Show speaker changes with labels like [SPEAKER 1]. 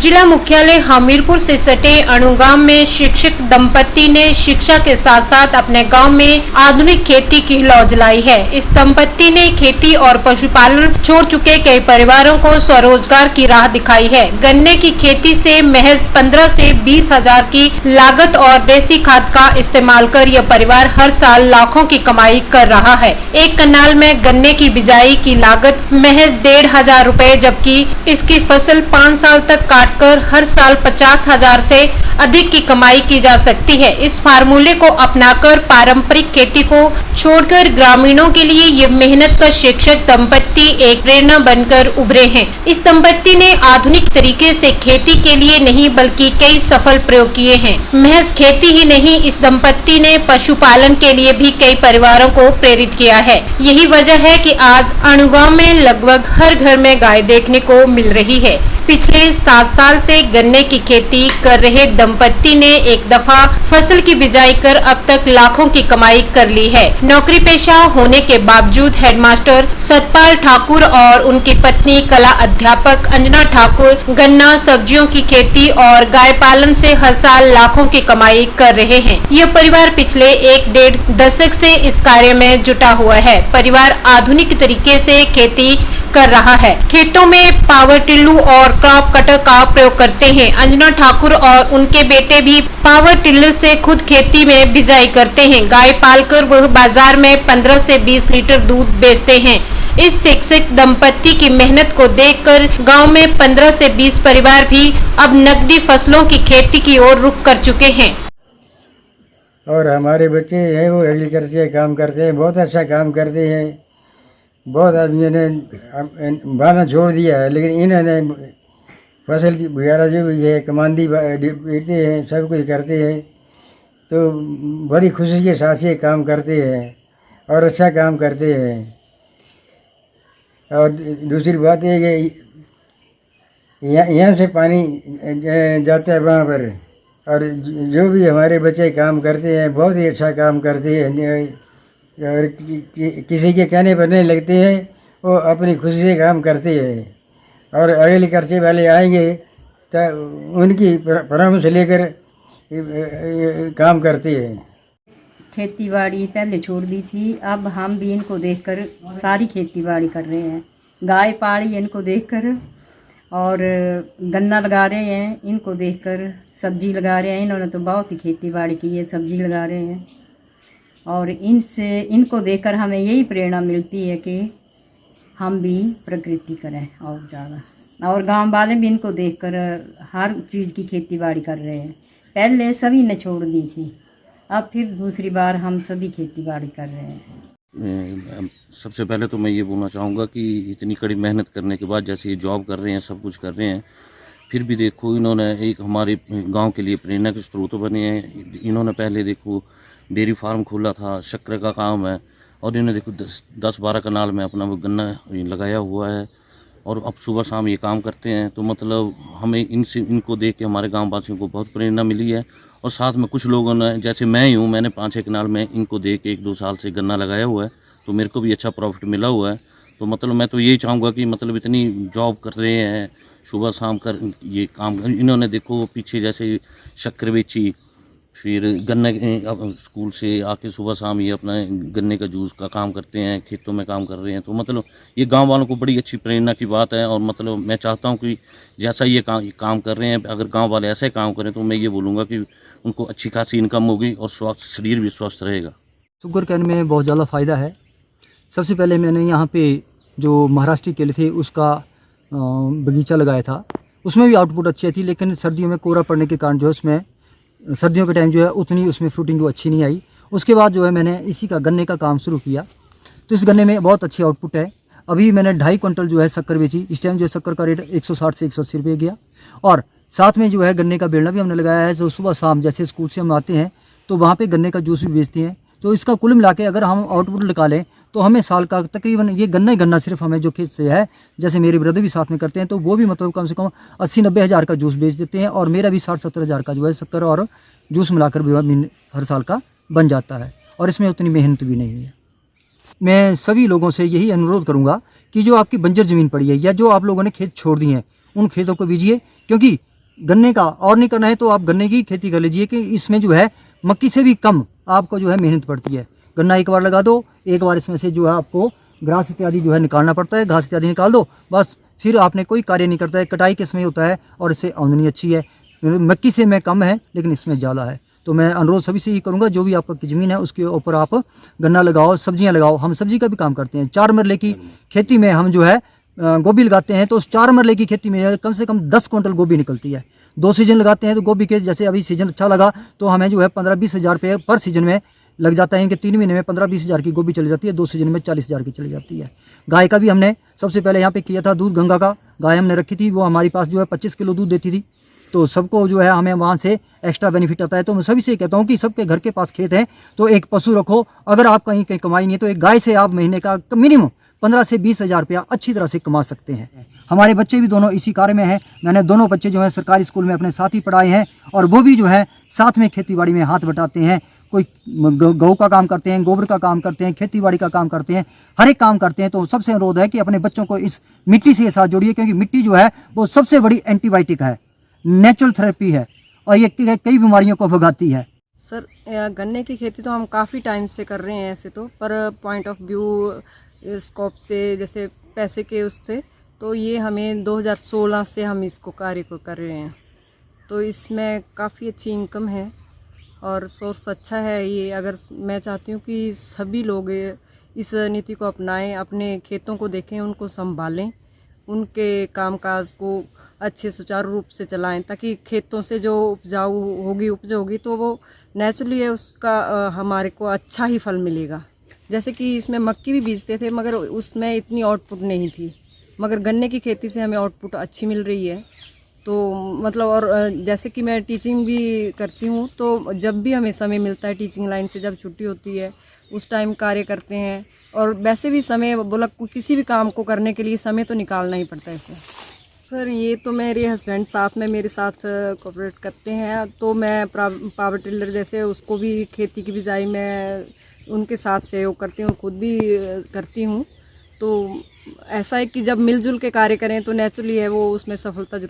[SPEAKER 1] जिला मुख्यालय हमीरपुर से सटे अणु गांव में शिक्षक दंपति ने शिक्षा के साथ साथ अपने गांव में आधुनिक खेती की लौ जलाई है। इस दंपति ने खेती और पशुपालन छोड़ चुके कई परिवारों को स्वरोजगार की राह दिखाई है। गन्ने की खेती से महज 15 से 20 हजार की लागत और देसी खाद का इस्तेमाल कर यह परिवार हर साल लाखों की कमाई कर रहा है। एक कनाल में गन्ने की बिजाई की लागत महज 1500 रुपए, जबकि इसकी फसल 5 साल तक काटकर हर साल 50,000 से अधिक की कमाई की जा सकती है। इस फार्मूले को अपनाकर पारंपरिक खेती को छोड़कर ग्रामीणों के लिए ये मेहनत का शिक्षक दंपति एक प्रेरणा बनकर उभरे हैं। इस दंपति ने आधुनिक तरीके से खेती के लिए नहीं बल्कि कई सफल प्रयोग किए हैं। महज खेती ही नहीं, इस दंपति ने पशुपालन के लिए भी कई परिवारों को प्रेरित किया है। यही वजह है कि आज अणु गांव में लगभग हर घर में गाय देखने को मिल रही है। पिछले 7 साल से गन्ने की खेती कर रहे दंपति ने एक दफा फसल की बिजाई कर अब तक लाखों की कमाई कर ली है। नौकरी पेशा होने के बावजूद हेडमास्टर सतपाल ठाकुर और उनकी पत्नी कला अध्यापक अंजना ठाकुर गन्ना, सब्जियों की खेती और गाय पालन से हर साल लाखों की कमाई कर रहे हैं। यह परिवार पिछले 1-1.5 दशक से इस कार्य में जुटा हुआ है। परिवार आधुनिक तरीके से खेती कर रहा है। खेतों में पावर टिल्लू और क्रॉप कटर का प्रयोग करते हैं। अंजना ठाकुर और उनके बेटे भी पावर टिल्लर से खुद खेती में बिजाई करते हैं। गाय पालकर वह बाजार में 15 से 20 लीटर दूध बेचते हैं। इस शिक्षक दंपति की मेहनत को देखकर गांव में 15 से 20 परिवार भी अब नकदी फसलों की खेती की ओर रुख कर चुके हैं।
[SPEAKER 2] और हमारे बच्चे हैं वो एग्रीकल्चर काम करते हैं, बहुत अच्छा काम करते हैं। बहुत आदमियों ने बाना छोड़ दिया है, लेकिन इन्होंने फसल की वगैरह जो भी है कमांडी बेचते हैं, सब कुछ करते हैं, तो बड़ी खुशी के साथ ये काम करते हैं और अच्छा काम करते हैं। और दूसरी बात ये कि यहाँ से पानी जाता है वहाँ पर, और जो भी हमारे बच्चे काम करते हैं बहुत ही अच्छा काम करते हैं और किसी के कहने पर नहीं लगते हैं, वो अपनी खुशी से काम करते हैं। और अगले खर्चे वाले आएंगे तो उनकी परामर्श लेकर काम करते हैं।
[SPEAKER 3] खेती बाड़ी पहले छोड़ दी थी, अब हम भी इनको देखकर सारी खेती बाड़ी कर रहे हैं। गाय पाली इनको देखकर, और गन्ना लगा रहे हैं इनको देखकर, सब्जी लगा रहे हैं। इन्होंने तो बहुत ही खेती बाड़ी की है, सब्जी लगा रहे हैं। और इनको देखकर हमें यही प्रेरणा मिलती है कि हम भी प्रकृति करें और ज़्यादा। और गांव वाले भी इनको देखकर हर चीज़ की खेती बाड़ी कर रहे हैं। पहले सभी ने छोड़ दी थी, अब फिर दूसरी बार हम सभी खेती बाड़ी कर रहे हैं।
[SPEAKER 4] सबसे पहले तो मैं ये बोलना चाहूँगा कि इतनी कड़ी मेहनत करने के बाद जैसे ये जॉब कर रहे हैं, सब कुछ कर रहे हैं, फिर भी देखो इन्होंने एक हमारे गांव के लिए प्रेरणा के स्रोत बने हैं। इन्होंने पहले देखो डेयरी फार्म खोला था, शक्कर का काम है, और इन्होंने देखो 10-12 कनाल में अपना वो गन्ना लगाया हुआ है, और अब सुबह शाम ये काम करते हैं। तो मतलब हमें इनको देख के हमारे गाँव वासियों को बहुत प्रेरणा मिली है। और साथ में कुछ लोगों ने, जैसे मैं ही हूँ, मैंने 5-6 कनाल में इनको देख के 1-2 साल से गन्ना लगाया हुआ है, तो मेरे को भी अच्छा प्रॉफिट मिला हुआ है। तो मतलब मैं तो यही चाहूँगा कि मतलब इतनी जॉब कर रहे हैं, सुबह शाम कर ये काम, इन्होंने देखो पीछे जैसे शक्कर बेची, फिर गन्ने स्कूल से आके सुबह शाम ये अपना गन्ने का जूस का काम करते हैं, खेतों में काम कर रहे हैं। तो मतलब ये गांव वालों को बड़ी अच्छी प्रेरणा की बात है। और मतलब मैं चाहता हूं कि जैसा ये काम कर रहे हैं, अगर गांव वाले ऐसे काम करें तो मैं ये बोलूँगा कि उनको अच्छी खासी इनकम होगी और शरीर भी स्वस्थ रहेगा।
[SPEAKER 5] शुगर कैन में बहुत ज़्यादा फ़ायदा है। सबसे पहले मैंने यहाँ पे जो महाराष्ट्री केले थे उसका बगीचा लगाया था, उसमें भी आउटपुट अच्छी थी, लेकिन सर्दियों में कोहरा पड़ने के कारण जो है उसमें सर्दियों के टाइम जो है उतनी उसमें फ्रूटिंग जो अच्छी नहीं आई। उसके बाद जो है मैंने इसी का गन्ने का काम शुरू किया, तो इस गन्ने में बहुत अच्छी आउटपुट है। अभी मैंने 2.5 क्विंटल जो है शक्कर बेची। इस टाइम जो है शक्कर का रेट 160 से 180 रुपये गया। और साथ में जो है गन्ने का बेलना भी हमने लगाया है, तो सुबह शाम जैसे स्कूल से हम आते हैं तो वहाँ पे गन्ने का जूस भी बेचते हैं। तो इसका कुल मिला के अगर हम आउटपुट निकालें तो हमें साल का तकरीबन ये गन्ना ही गन्ना सिर्फ हमें जो खेत से है, जैसे मेरे ब्रदर भी साथ में करते हैं, तो वो भी मतलब कम से कम 80-90 हज़ार का जूस बेच देते हैं। और मेरा भी 60-70 हज़ार का जो है शक्कर और जूस मिलाकर भी हर साल का बन जाता है, और इसमें उतनी मेहनत भी नहीं है। मैं सभी लोगों से यही अनुरोध करूँगा कि जो आपकी बंजर ज़मीन पड़ी है या जो आप लोगों ने खेत छोड़ दिए हैं, उन खेतों को बीजिए, क्योंकि गन्ने का और नहीं करना है तो आप गन्ने की खेती कर लीजिए कि इसमें जो है मक्की से भी कम आपको जो है मेहनत पड़ती है। गन्ना एक बार लगा दो, एक बार इसमें से जो है आपको ग्रास इत्यादि जो है निकालना पड़ता है, घास इत्यादि निकाल दो, बस फिर आपने कोई कार्य नहीं करता है। कटाई के समय होता है और इससे आमदनी अच्छी है। मक्की से में कम है लेकिन इसमें ज़्यादा है। तो मैं अनुरोध सभी से ही करूँगा, जो भी आपकी ज़मीन है उसके ऊपर आप गन्ना लगाओ, सब्जियां लगाओ। हम सब्जी का भी काम करते हैं। 4 मरले की खेती में हम जो है गोभी लगाते हैं, तो उस 4 मरले की खेती में कम से कम 10 क्विंटल गोभी निकलती है। 2 सीजन लगाते हैं तो गोभी के, जैसे अभी सीजन अच्छा लगा तो हमें जो है 15-20 हज़ार रुपये पर सीजन में लग जाता है। इनके 3 महीने में 15-20 हज़ार की गोभी चली जाती है, 2 सीजन में 40 हज़ार की चली जाती है। गाय का भी हमने सबसे पहले यहाँ पे किया था, दूध गंगा का गाय हमने रखी थी, वो हमारी पास जो है 25 किलो दूध देती थी। तो सबको जो है हमें वहाँ से एक्स्ट्रा बेनिफिट आता है। तो मैं सभी से कहता हूँ कि सबके घर के पास खेत है तो एक पशु रखो। अगर आप कहीं कहीं कमाई नहीं है तो एक गाय से आप महीने का मिनिमम 15 से 20 हज़ार रुपया अच्छी तरह से कमा सकते हैं। हमारे बच्चे भी दोनों इसी कार्य में हैं। मैंने दोनों बच्चे जो है सरकारी स्कूल में अपने साथ ही पढ़ाए हैं और वो भी जो है साथ में खेतीबाड़ी में हाथ बटाते हैं। कोई गऊ का काम करते हैं, गोबर का काम करते हैं, खेतीबाड़ी का काम करते हैं, हर एक काम करते हैं। तो सबसे अनुरोध है कि अपने बच्चों को इस मिट्टी से साथ जोड़िए, क्योंकि मिट्टी जो है वो सबसे बड़ी एंटीबायोटिक है, नेचुरल थेरेपी है और ये कई बीमारियों को भगाती है।
[SPEAKER 6] सर, गन्ने की खेती तो हम काफ़ी टाइम से कर रहे हैं ऐसे तो, पर पॉइंट ऑफ व्यू स्कोप से, जैसे पैसे के उससे, तो ये हमें 2016 से हम इसको कार्य को कर रहे हैं। तो इसमें काफ़ी अच्छी इनकम है और सोर्स अच्छा है ये। अगर मैं चाहती हूँ कि सभी लोग इस नीति को अपनाएं, अपने खेतों को देखें, उनको संभालें, उनके कामकाज को अच्छे सुचारू रूप से चलाएं, ताकि खेतों से जो उपज होगी तो वो नेचुरली है, उसका हमारे को अच्छा ही फल मिलेगा। जैसे कि इसमें मक्की भी बीजते थे मगर उसमें इतनी आउटपुट नहीं थी, मगर गन्ने की खेती से हमें आउटपुट अच्छी मिल रही है। तो मतलब, और जैसे कि मैं टीचिंग भी करती हूँ, तो जब भी हमें समय मिलता है टीचिंग लाइन से, जब छुट्टी होती है उस टाइम कार्य करते हैं। और वैसे भी समय बोला, किसी भी काम को करने के लिए समय तो निकालना ही पड़ता है इसे। सर, ये तो मेरे हस्बैंड साथ में मेरे साथ कोऑपरेट करते हैं, तो मैं पावर टिलर जैसे उसको भी खेती की बिजाई में उनके साथ सहयोग करती हूँ, खुद भी करती हूँ। तो ऐसा है कि जब मिलजुल के कार्य करें तो नेचुरली है वो उसमें सफलता जरूर